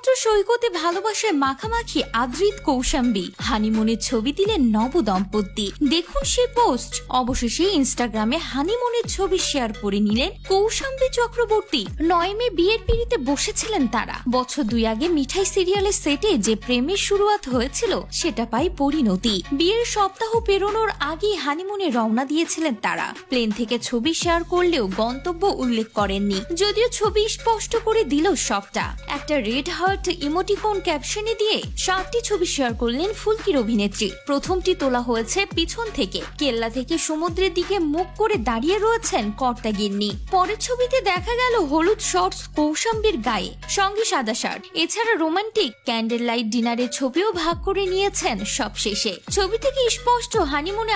সমুদ্র সৈকতে ভালোবাসায় মাখামাখি আদ্রিত কৌশাম্বী, হানিমুনের ছবি দিলেন নবদম্পতি। দেখুন সেই পোস্ট। অবশেষে ইনস্টাগ্রামে হানিমুনের ছবি শেয়ার করে নিলেন কৌশাম্বী চক্রবর্তী। 9 মে বিয়ের পিঁড়িতে বসেছিলেন তারা। বছর 2 আগে মিঠাই সিরিয়ালের সেটে যে প্রেমের শুরুয়াত হয়েছিল সেটা পায় পরিণতি। বিয়ের সপ্তাহ পেরোনোর আগেই হানিমুনে রওনা দিয়েছিলেন তারা। প্লেন থেকে ছবি শেয়ার করলেও গন্তব্য উল্লেখ করেননি, যদিও ছবি স্পষ্ট করে দিল সবটা। একটা রেড হার্ট ইমোটিকন ক্যাপশনে দিয়ে 7টি ছবি শেয়ার করলেন ফুলকির অভিনেত্রী। প্রথমটি তোলা হয়েছে পিছন থেকে, কেল্লা থেকে সমুদ্রের দিকে মুখ করে দাঁড়িয়ে রয়েছেন কর্তাগিন্নি। পরের ছবিতে দেখা গেল হলুদ শর্টস কৌশাম্বীর গায়ে, সঙ্গে সাদা শার্ট। এছাড়া রোমান্টিক ক্যান্ডেল লাইট ডিনারের ছবিও ভাগ করে নিয়েছেন সবশেষে। ছবি থেকে স্পষ্ট হানিমুনে